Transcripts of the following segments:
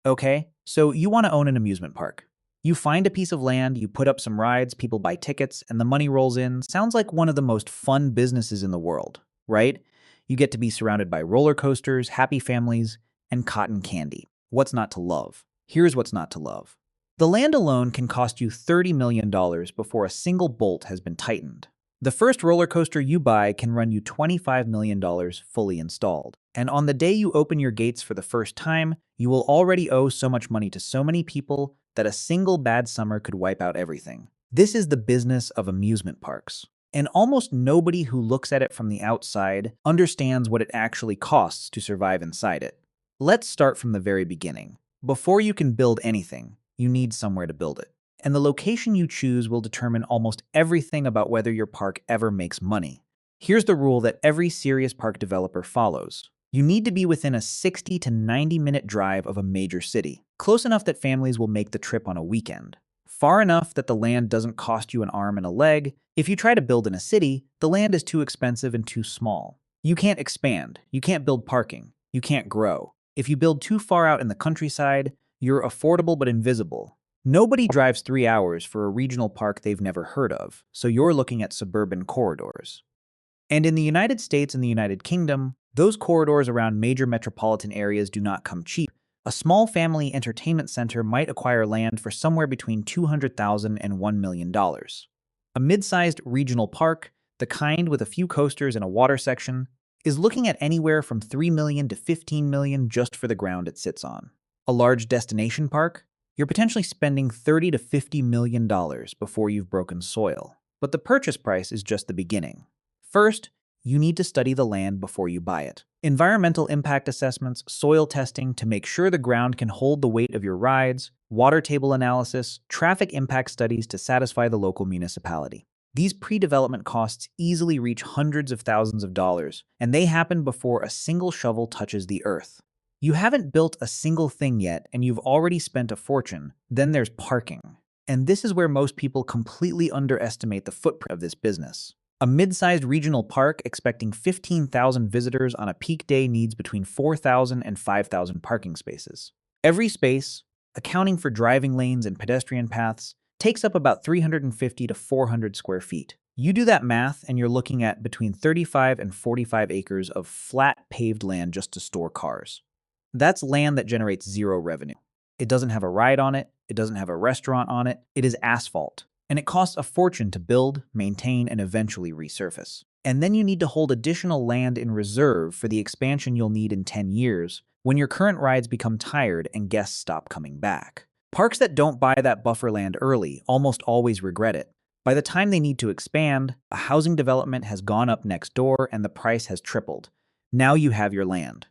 Okay, so you want to own an amusement park. You find a piece of land, you put up some rides, people buy tickets, and the money rolls in. Sounds like one of the most fun businesses in the world, right? You get to be surrounded by roller coasters, happy families, and cotton candy. What's not to love? Here's what's not to love. The land alone can cost you $30 million before a single bolt has been tightened. The first roller coaster you buy can run you $25 million fully installed. And on the day you open your gates for the first time, you will already owe so much money to so many people that a single bad summer could wipe out everything. This is the business of amusement parks. And almost nobody who looks at it from the outside understands what it actually costs to survive inside it. Let's start from the very beginning. Before you can build anything, you need somewhere to build it. And the location you choose will determine almost everything about whether your park ever makes money. Here's the rule that every serious park developer follows. You need to be within a 60 to 90-minute drive of a major city, close enough that families will make the trip on a weekend. Far enough that the land doesn't cost you an arm and a leg. If you try to build in a city, the land is too expensive and too small. You can't expand, you can't build parking, you can't grow. If you build too far out in the countryside, you're affordable but invisible. Nobody drives 3 hours for a regional park they've never heard of, so you're looking at suburban corridors. And in the United States and the United Kingdom, those corridors around major metropolitan areas do not come cheap. A small family entertainment center might acquire land for somewhere between $200,000 and $1 million. A mid-sized regional park, the kind with a few coasters and a water section, is looking at anywhere from $3 million to $15 million just for the ground it sits on. A large destination park, you're potentially spending $30 to $50 million before you've broken soil. But the purchase price is just the beginning. First, you need to study the land before you buy it. Environmental impact assessments, soil testing to make sure the ground can hold the weight of your rides, water table analysis, traffic impact studies to satisfy the local municipality. These pre-development costs easily reach hundreds of thousands of dollars, and they happen before a single shovel touches the earth. You haven't built a single thing yet, and you've already spent a fortune. Then there's parking. And this is where most people completely underestimate the footprint of this business. A mid-sized regional park expecting 15,000 visitors on a peak day needs between 4,000 and 5,000 parking spaces. Every space, accounting for driving lanes and pedestrian paths, takes up about 350 to 400 square feet. You do that math, and you're looking at between 35 and 45 acres of flat paved land just to store cars. That's land that generates zero revenue. It doesn't have a ride on it, it doesn't have a restaurant on it, it is asphalt. And it costs a fortune to build, maintain, and eventually resurface. And then you need to hold additional land in reserve for the expansion you'll need in 10 years when your current rides become tired and guests stop coming back. Parks that don't buy that buffer land early almost always regret it. By the time they need to expand, a housing development has gone up next door and the price has tripled. Now you have your land.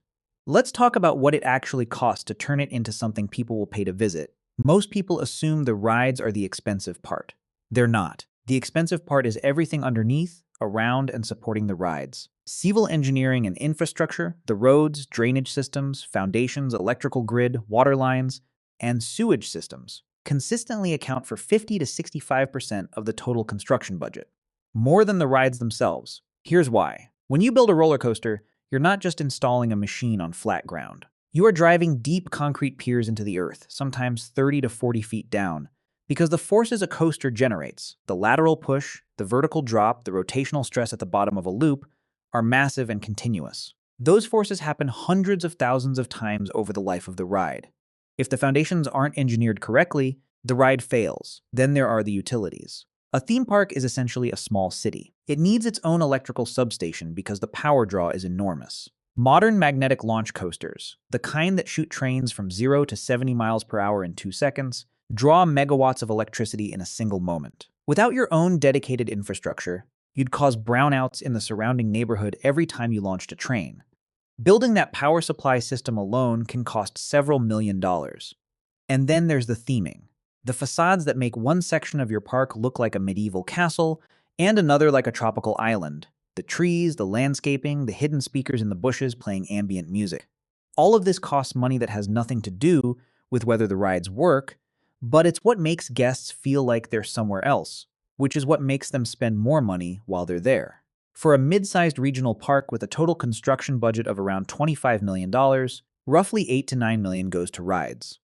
Let's talk about what it actually costs to turn it into something people will pay to visit. Most people assume the rides are the expensive part. They're not. The expensive part is everything underneath, around, and supporting the rides. Civil engineering and infrastructure, the roads, drainage systems, foundations, electrical grid, water lines, and sewage systems consistently account for 50 to 65% of the total construction budget. More than the rides themselves. Here's why. When you build a roller coaster, you're not just installing a machine on flat ground. You are driving deep concrete piers into the earth, sometimes 30 to 40 feet down, because the forces a coaster generates, the lateral push, the vertical drop, the rotational stress at the bottom of a loop, are massive and continuous. Those forces happen hundreds of thousands of times over the life of the ride. If the foundations aren't engineered correctly, the ride fails. Then there are the utilities. A theme park is essentially a small city. It needs its own electrical substation because the power draw is enormous. Modern magnetic launch coasters, the kind that shoot trains from 0 to 70 miles per hour in 2 seconds, draw megawatts of electricity in a single moment. Without your own dedicated infrastructure, you'd cause brownouts in the surrounding neighborhood every time you launched a train. Building that power supply system alone can cost several $1,000,000. And then there's the theming. The facades that make one section of your park look like a medieval castle and another like a tropical island. The trees, the landscaping, the hidden speakers in the bushes playing ambient music. All of this costs money that has nothing to do with whether the rides work, but it's what makes guests feel like they're somewhere else, which is what makes them spend more money while they're there. For a mid-sized regional park with a total construction budget of around $25 million, roughly $8 to $9 million goes to rides.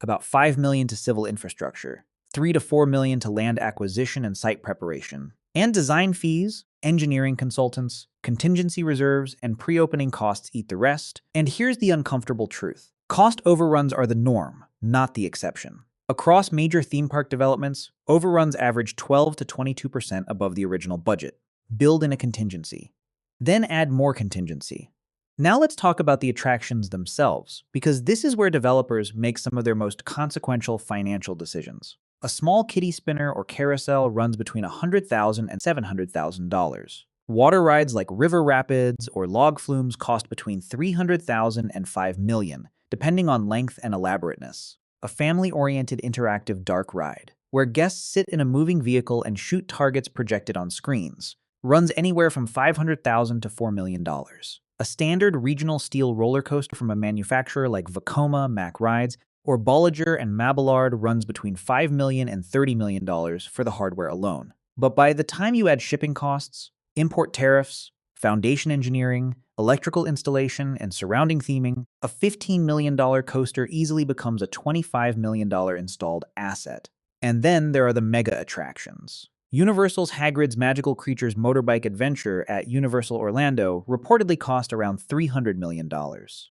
about 5 million to civil infrastructure, 3 to 4 million to land acquisition and site preparation, and design fees, engineering consultants, contingency reserves, and pre-opening costs eat the rest. And here's the uncomfortable truth. Cost overruns are the norm, not the exception. Across major theme park developments, overruns average 12 to 22% above the original budget. Build in a contingency. Then add more contingency. Now let's talk about the attractions themselves, because this is where developers make some of their most consequential financial decisions. A small kiddie spinner or carousel runs between $100,000 and $700,000. Water rides like river rapids or log flumes cost between $300,000 and $5 million, depending on length and elaborateness. A family-oriented interactive dark ride, where guests sit in a moving vehicle and shoot targets projected on screens, runs anywhere from $500,000 to $4 million. A standard regional steel roller coaster from a manufacturer like Vekoma, Mack Rides, or Bolliger and Mabillard runs between $5 million and $30 million for the hardware alone. But by the time you add shipping costs, import tariffs, foundation engineering, electrical installation, and surrounding theming, a $15 million coaster easily becomes a $25 million installed asset. And then there are the mega attractions. Universal's Hagrid's Magical Creatures Motorbike Adventure at Universal Orlando reportedly cost around $300 million.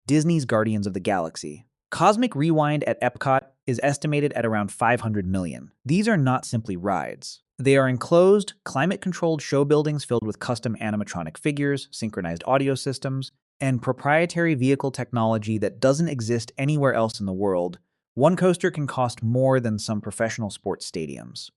Disney's Guardians of the Galaxy. Cosmic Rewind at Epcot is estimated at around $500 million. These are not simply rides. They are enclosed, climate-controlled show buildings filled with custom animatronic figures, synchronized audio systems, and proprietary vehicle technology that doesn't exist anywhere else in the world. One coaster can cost more than some professional sports stadiums.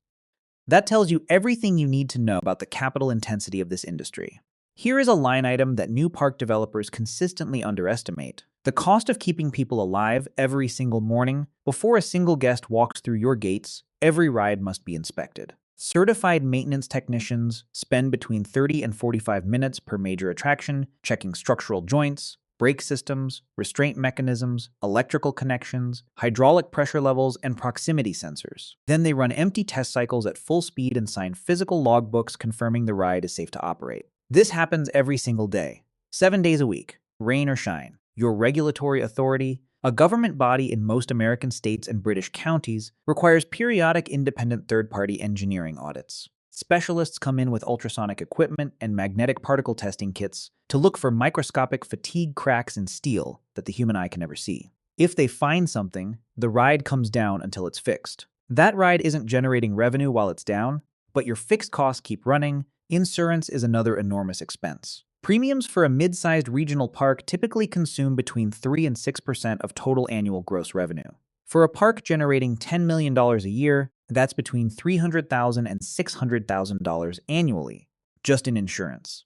That tells you everything you need to know about the capital intensity of this industry. Here is a line item that new park developers consistently underestimate. The cost of keeping people alive every single morning. Before a single guest walks through your gates, every ride must be inspected. Certified maintenance technicians spend between 30 and 45 minutes per major attraction checking structural joints, brake systems, restraint mechanisms, electrical connections, hydraulic pressure levels, and proximity sensors. Then they run empty test cycles at full speed and sign physical logbooks confirming the ride is safe to operate. This happens every single day, 7 days a week, rain or shine. Your regulatory authority, a government body in most American states and British counties, requires periodic independent third-party engineering audits. Specialists come in with ultrasonic equipment and magnetic particle testing kits to look for microscopic fatigue cracks in steel that the human eye can never see. If they find something, the ride comes down until it's fixed. That ride isn't generating revenue while it's down, but your fixed costs keep running. Insurance is another enormous expense. Premiums for a mid-sized regional park typically consume between 3 and 6% of total annual gross revenue. For a park generating $10 million a year, that's between $300,000 and $600,000 annually, just in insurance.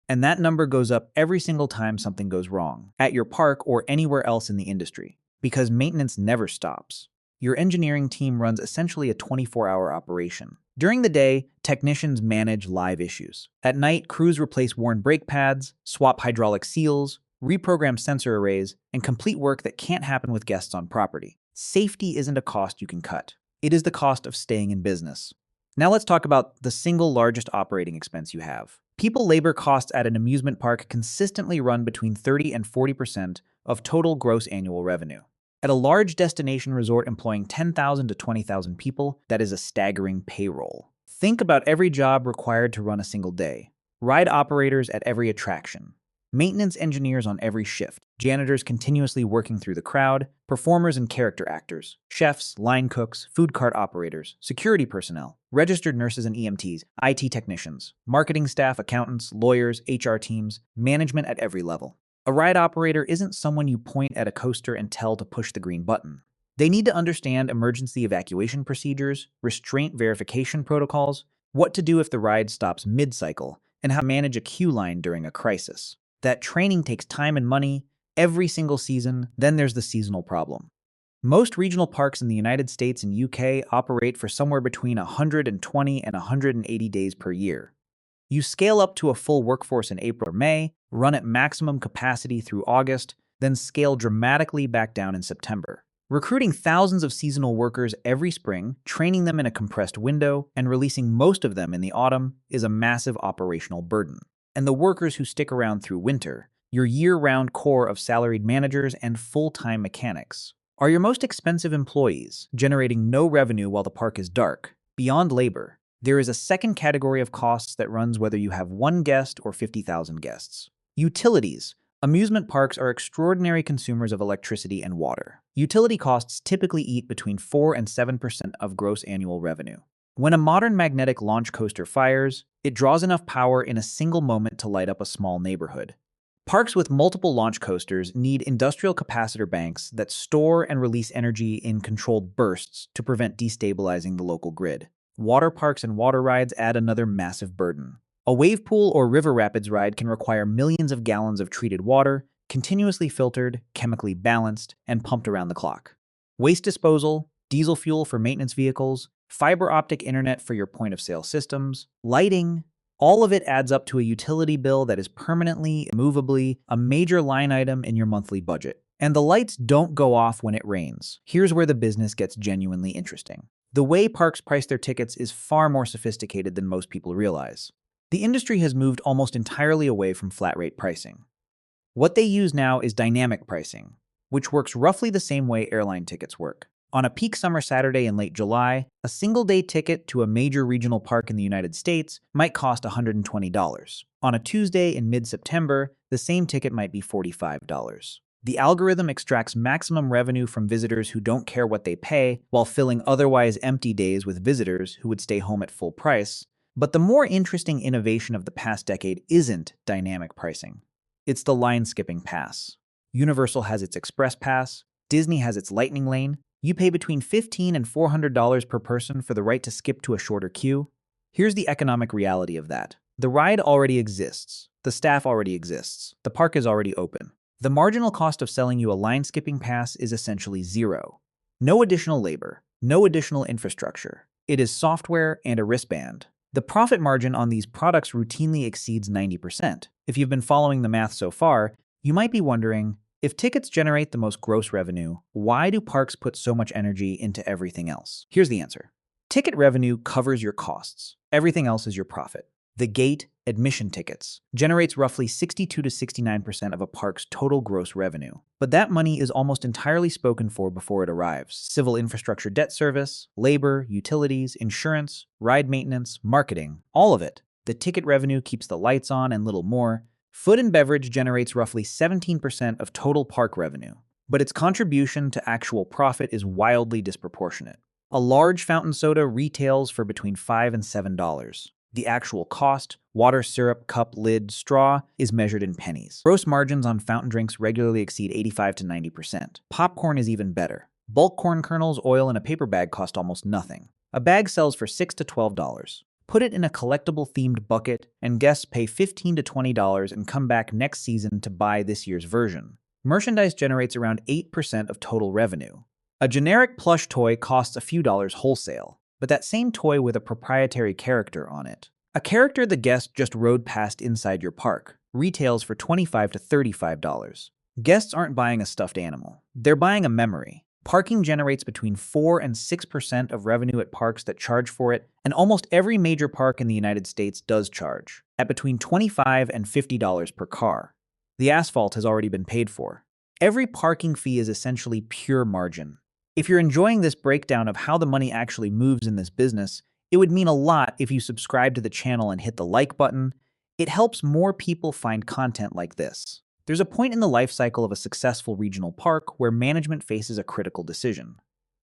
And that number goes up every single time something goes wrong, at your park or anywhere else in the industry, because maintenance never stops. Your engineering team runs essentially a 24-hour operation. During the day, technicians manage live issues. At night, crews replace worn brake pads, swap hydraulic seals, reprogram sensor arrays, and complete work that can't happen with guests on property. Safety isn't a cost you can cut. It is the cost of staying in business. Now let's talk about the single largest operating expense you have. People labor costs at an amusement park consistently run between 30 and 40% of total gross annual revenue. At a large destination resort employing 10,000 to 20,000 people, that is a staggering payroll. Think about every job required to run a single day. Ride operators at every attraction. Maintenance engineers on every shift. Janitors continuously working through the crowd. Performers and character actors. Chefs, line cooks, food cart operators, security personnel, registered nurses and EMTs, IT technicians, marketing staff, accountants, lawyers, HR teams, management at every level. A ride operator isn't someone you point at a coaster and tell to push the green button. They need to understand emergency evacuation procedures, restraint verification protocols, what to do if the ride stops mid-cycle, and how to manage a queue line during a crisis. That training takes time and money every single season. Then there's the seasonal problem. Most regional parks in the United States and UK operate for somewhere between 120 and 180 days per year. You scale up to a full workforce in April or May, run at maximum capacity through August, then scale dramatically back down in September. Recruiting thousands of seasonal workers every spring, training them in a compressed window, and releasing most of them in the autumn is a massive operational burden. And the workers who stick around through winter, your year-round core of salaried managers and full-time mechanics, Are your most expensive employees, generating no revenue while the park is dark? Beyond labor, there is a second category of costs that runs whether you have one guest or 50,000 guests. Utilities. Amusement parks are extraordinary consumers of electricity and water. Utility costs typically eat between 4 and 7% of gross annual revenue. When a modern magnetic launch coaster fires, it draws enough power in a single moment to light up a small neighborhood. Parks with multiple launch coasters need industrial capacitor banks that store and release energy in controlled bursts to prevent destabilizing the local grid. Water parks and water rides add another massive burden. A wave pool or river rapids ride can require millions of gallons of treated water, continuously filtered, chemically balanced, and pumped around the clock. Waste disposal, diesel fuel for maintenance vehicles, fiber optic internet for your point-of-sale systems, lighting, all of it adds up to a utility bill that is permanently, immovably, a major line item in your monthly budget. And the lights don't go off when it rains. Here's where the business gets genuinely interesting. The way parks price their tickets is far more sophisticated than most people realize. The industry has moved almost entirely away from flat-rate pricing. What they use now is dynamic pricing, which works roughly the same way airline tickets work. On a peak summer Saturday in late July, a single-day ticket to a major regional park in the United States might cost $120. On a Tuesday in mid-September, the same ticket might be $45. The algorithm extracts maximum revenue from visitors who don't care what they pay, while filling otherwise empty days with visitors who would stay home at full price. But the more interesting innovation of the past decade isn't dynamic pricing. It's the line-skipping pass. Universal has its Express Pass, Disney has its Lightning Lane. You pay between $15 and $400 per person for the right to skip to a shorter queue. Here's the economic reality of that. The ride already exists. The staff already exists. The park is already open. The marginal cost of selling you a line-skipping pass is essentially zero. No additional labor, no additional infrastructure. It is software and a wristband. The profit margin on these products routinely exceeds 90%. If you've been following the math so far, you might be wondering, if tickets generate the most gross revenue, why do parks put so much energy into everything else? Here's the answer. Ticket revenue covers your costs. Everything else is your profit. The gate, admission tickets, generates roughly 62 to 69% of a park's total gross revenue. But that money is almost entirely spoken for before it arrives. Civil infrastructure debt service, labor, utilities, insurance, ride maintenance, marketing, all of it. The ticket revenue keeps the lights on and little more. Food and beverage generates roughly 17% of total park revenue, but its contribution to actual profit is wildly disproportionate. A large fountain soda retails for between $5 and $7. The actual cost, water, syrup, cup, lid, straw, is measured in pennies. Gross margins on fountain drinks regularly exceed 85 to 90%. Popcorn is even better. Bulk corn kernels, oil, and a paper bag cost almost nothing. A bag sells for $6 to $12. Put it in a collectible-themed bucket, and guests pay $15 to $20 and come back next season to buy this year's version. Merchandise generates around 8% of total revenue. A generic plush toy costs a few dollars wholesale, but that same toy with a proprietary character on it, a character the guest just rode past inside your park, retails for $25 to $35. Guests aren't buying a stuffed animal. They're buying a memory. Parking generates between 4 and 6% of revenue at parks that charge for it, and almost every major park in the United States does charge, at between $25 and $50 per car. The asphalt has already been paid for. Every parking fee is essentially pure margin. If you're enjoying this breakdown of how the money actually moves in this business, it would mean a lot if you subscribe to the channel and hit the like button. It helps more people find content like this. There's a point in the life cycle of a successful regional park where management faces a critical decision.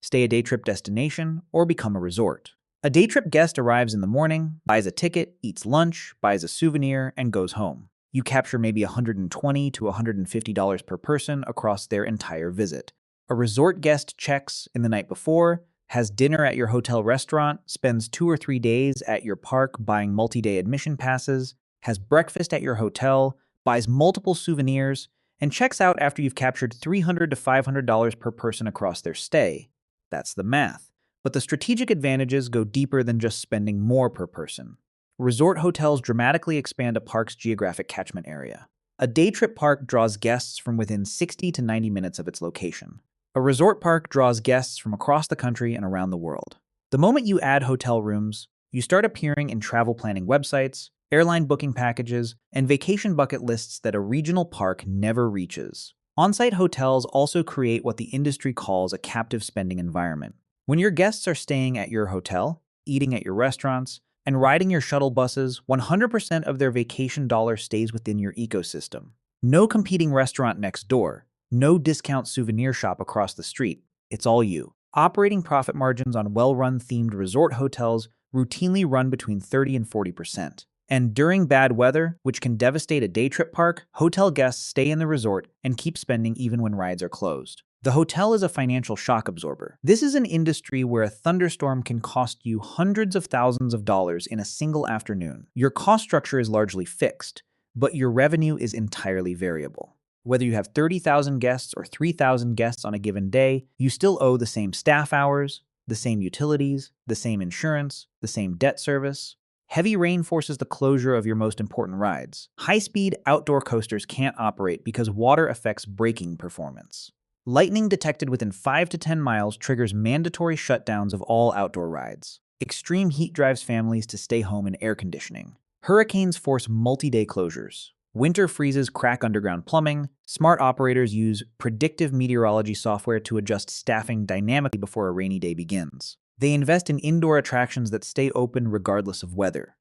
Stay a day trip destination or become a resort. A day trip guest arrives in the morning, buys a ticket, eats lunch, buys a souvenir, and goes home. You capture maybe $120 to $150 per person across their entire visit. A resort guest checks in the night before, has dinner at your hotel restaurant, spends 2 or 3 days at your park buying multi-day admission passes, has breakfast at your hotel, buys multiple souvenirs, and checks out after you've captured $300 to $500 per person across their stay. That's the math. But the strategic advantages go deeper than just spending more per person. Resort hotels dramatically expand a park's geographic catchment area. A day trip park draws guests from within 60 to 90 minutes of its location. A resort park draws guests from across the country and around the world. The moment you add hotel rooms, you start appearing in travel planning websites, airline booking packages, and vacation bucket lists that a regional park never reaches. On-site hotels also create what the industry calls a captive spending environment. When your guests are staying at your hotel, eating at your restaurants, and riding your shuttle buses, 100% of their vacation dollar stays within your ecosystem. No competing restaurant next door, no discount souvenir shop across the street. It's all you. Operating profit margins on well-run themed resort hotels routinely run between 30 and 40%. And during bad weather, which can devastate a day trip park, hotel guests stay in the resort and keep spending even when rides are closed. The hotel is a financial shock absorber. This is an industry where a thunderstorm can cost you hundreds of thousands of dollars in a single afternoon. Your cost structure is largely fixed, but your revenue is entirely variable. Whether you have 30,000 guests or 3,000 guests on a given day, you still owe the same staff hours, the same utilities, the same insurance, the same debt service. Heavy rain forces the closure of your most important rides. High-speed outdoor coasters can't operate because water affects braking performance. Lightning detected within 5 to 10 miles triggers mandatory shutdowns of all outdoor rides. Extreme heat drives families to stay home in air conditioning. Hurricanes force multi-day closures. Winter freezes crack underground plumbing. Smart operators use predictive meteorology software to adjust staffing dynamically before a rainy day begins. They invest in indoor attractions that stay open regardless of weather.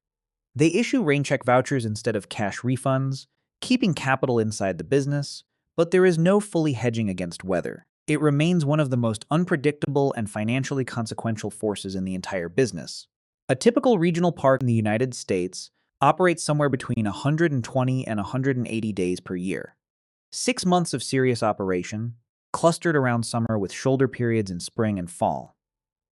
They issue raincheck vouchers instead of cash refunds, keeping capital inside the business, but there is no fully hedging against weather. It remains one of the most unpredictable and financially consequential forces in the entire business. A typical regional park in the United States operates somewhere between 120 and 180 days per year. 6 months of serious operation, clustered around summer with shoulder periods in spring and fall.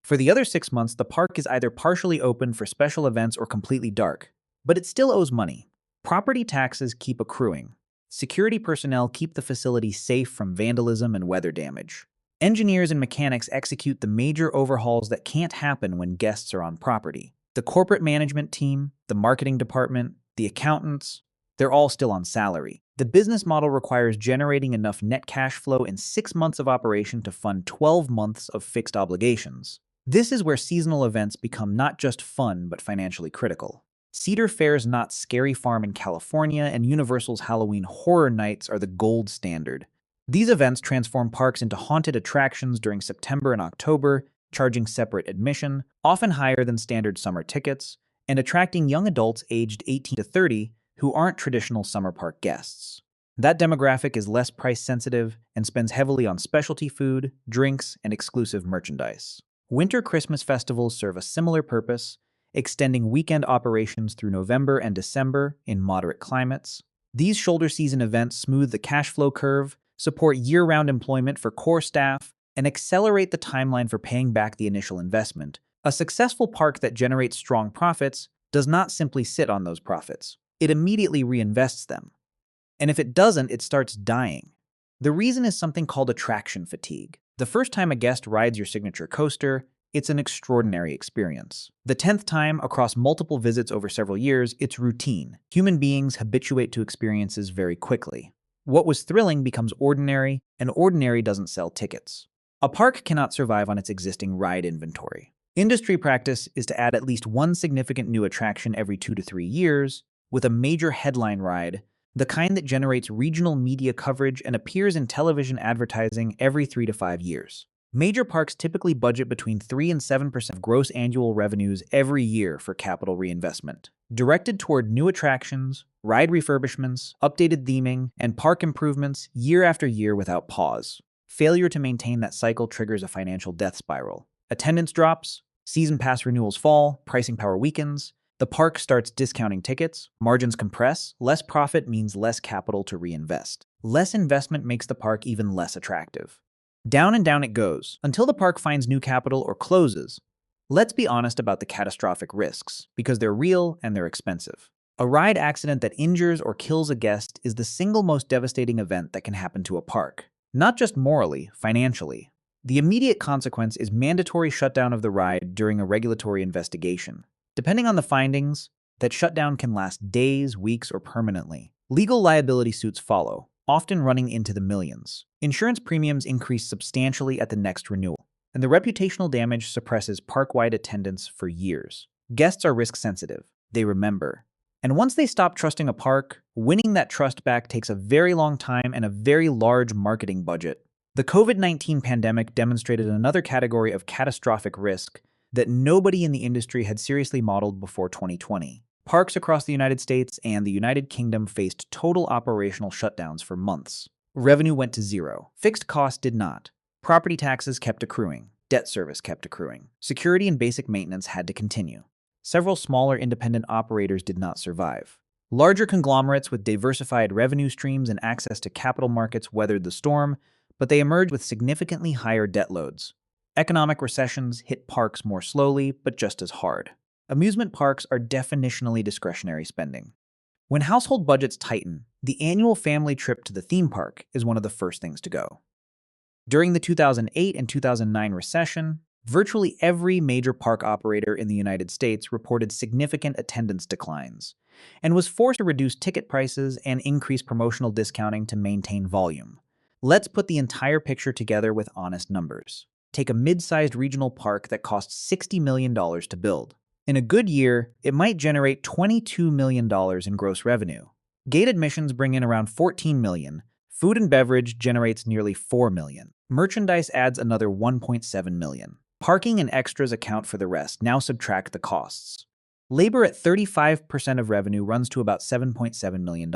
For the other 6 months, the park is either partially open for special events or completely dark, but it still owes money. Property taxes keep accruing. Security personnel keep the facility safe from vandalism and weather damage. Engineers and mechanics execute the major overhauls that can't happen when guests are on property. The corporate management team, the marketing department, the accountants, they're all still on salary. The business model requires generating enough net cash flow in 6 months of operation to fund 12 months of fixed obligations. This is where seasonal events become not just fun, but financially critical. Cedar Fair's Knott's Scary Farm in California and Universal's Halloween Horror Nights are the gold standard. These events transform parks into haunted attractions during September and October, charging separate admission, often higher than standard summer tickets, and attracting young adults aged 18 to 30 who aren't traditional summer park guests. That demographic is less price-sensitive and spends heavily on specialty food, drinks, and exclusive merchandise. Winter Christmas festivals serve a similar purpose, extending weekend operations through November and December in moderate climates. These shoulder season events smooth the cash flow curve, support year-round employment for core staff, and accelerate the timeline for paying back the initial investment. A successful park that generates strong profits does not simply sit on those profits. It immediately reinvests them. And if it doesn't, it starts dying. The reason is something called attraction fatigue. The first time a guest rides your signature coaster, it's an extraordinary experience. The 10th time, across multiple visits over several years, it's routine. Human beings habituate to experiences very quickly. What was thrilling becomes ordinary, and ordinary doesn't sell tickets. A park cannot survive on its existing ride inventory. Industry practice is to add at least one significant new attraction every 2 to 3 years, with a major headline ride, the kind that generates regional media coverage and appears in television advertising every 3 to 5 years. Major parks typically budget between 3 and 7% of gross annual revenues every year for capital reinvestment, directed toward new attractions, ride refurbishments, updated theming, and park improvements year after year without pause. Failure to maintain that cycle triggers a financial death spiral. Attendance drops, season pass renewals fall, pricing power weakens, the park starts discounting tickets, margins compress, less profit means less capital to reinvest. Less investment makes the park even less attractive. Down and down it goes, until the park finds new capital or closes. Let's be honest about the catastrophic risks, because they're real and they're expensive. A ride accident that injures or kills a guest is the single most devastating event that can happen to a park. Not just morally, financially. The immediate consequence is mandatory shutdown of the ride during a regulatory investigation. Depending on the findings, that shutdown can last days, weeks, or permanently. Legal liability suits follow, often running into the millions. Insurance premiums increase substantially at the next renewal, and the reputational damage suppresses park-wide attendance for years. Guests are risk-sensitive. They remember. And once they stop trusting a park, winning that trust back takes a very long time and a very large marketing budget. The COVID-19 pandemic demonstrated another category of catastrophic risk that nobody in the industry had seriously modeled before 2020. Parks across the United States and the United Kingdom faced total operational shutdowns for months. Revenue went to zero. Fixed costs did not. Property taxes kept accruing. Debt service kept accruing. Security and basic maintenance had to continue. Several smaller independent operators did not survive. Larger conglomerates with diversified revenue streams and access to capital markets weathered the storm, but they emerged with significantly higher debt loads. Economic recessions hit parks more slowly, but just as hard. Amusement parks are definitionally discretionary spending. When household budgets tighten, the annual family trip to the theme park is one of the first things to go. During the 2008 and 2009 recession, virtually every major park operator in the United States reported significant attendance declines and was forced to reduce ticket prices and increase promotional discounting to maintain volume. Let's put the entire picture together with honest numbers. Take a mid-sized regional park that costs $60 million to build. In a good year, it might generate $22 million in gross revenue. Gate admissions bring in around $14 million. Food and beverage generates nearly $4 million. Merchandise adds another $1.7 million. Parking and extras account for the rest. Now subtract the costs. Labor at 35% of revenue runs to about $7.7 million.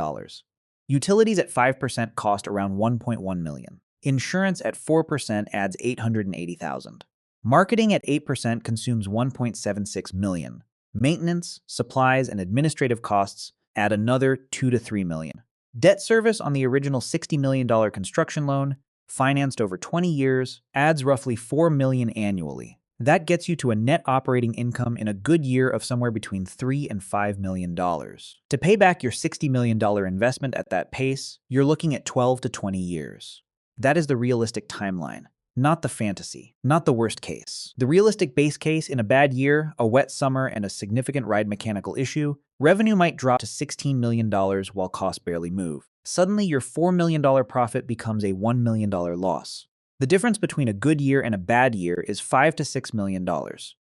Utilities at 5% cost around $1.1 million. Insurance at 4% adds $880,000. Marketing at 8% consumes $1.76 million. Maintenance, supplies, and administrative costs add another $2 to $3 million. Debt service on the original $60 million construction loan, financed over 20 years, adds roughly $4 million annually. That gets you to a net operating income in a good year of somewhere between $3 and $5 million. To pay back your $60 million investment at that pace, you're looking at 12 to 20 years. That is the realistic timeline, not the fantasy, not the worst case. The realistic base case: in a bad year, a wet summer, and a significant ride mechanical issue, revenue might drop to $16 million while costs barely move. Suddenly, your $4 million profit becomes a $1 million loss. The difference between a good year and a bad year is $5 to $6 million.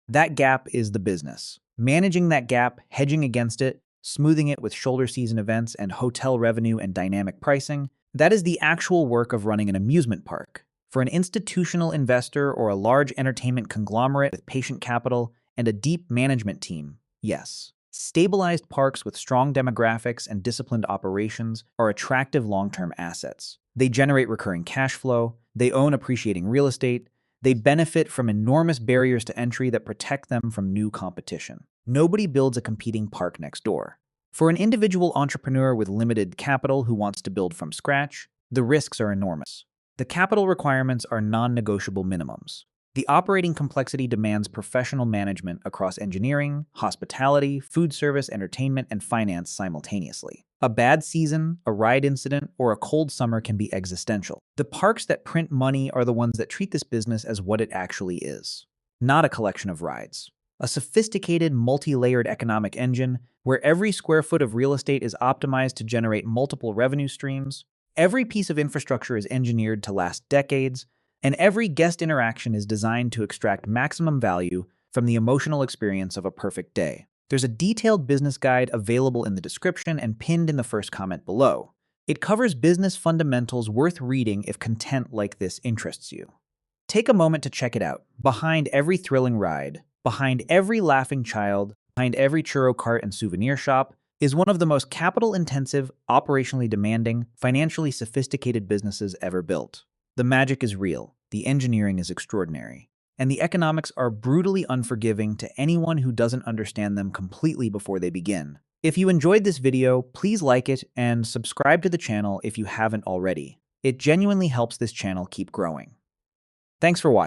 That gap is the business. Managing that gap, hedging against it, smoothing it with shoulder season events and hotel revenue and dynamic pricing, that is the actual work of running an amusement park. For an institutional investor or a large entertainment conglomerate with patient capital and a deep management team, yes. Stabilized parks with strong demographics and disciplined operations are attractive long-term assets. They generate recurring cash flow, they own appreciating real estate, they benefit from enormous barriers to entry that protect them from new competition. Nobody builds a competing park next door. For an individual entrepreneur with limited capital who wants to build from scratch, the risks are enormous. The capital requirements are non-negotiable minimums. The operating complexity demands professional management across engineering, hospitality, food service, entertainment, and finance simultaneously. A bad season, a ride incident, or a cold summer can be existential. The parks that print money are the ones that treat this business as what it actually is, not a collection of rides. A sophisticated, multi-layered economic engine where every square foot of real estate is optimized to generate multiple revenue streams, every piece of infrastructure is engineered to last decades, and every guest interaction is designed to extract maximum value from the emotional experience of a perfect day. There's a detailed business guide available in the description and pinned in the first comment below. It covers business fundamentals worth reading if content like this interests you. Take a moment to check it out. Behind every thrilling ride, behind every laughing child, behind every churro cart and souvenir shop, is one of the most capital-intensive, operationally demanding, financially sophisticated businesses ever built. The magic is real, the engineering is extraordinary, and the economics are brutally unforgiving to anyone who doesn't understand them completely before they begin. If you enjoyed this video, please like it and subscribe to the channel if you haven't already. It genuinely helps this channel keep growing. Thanks for watching.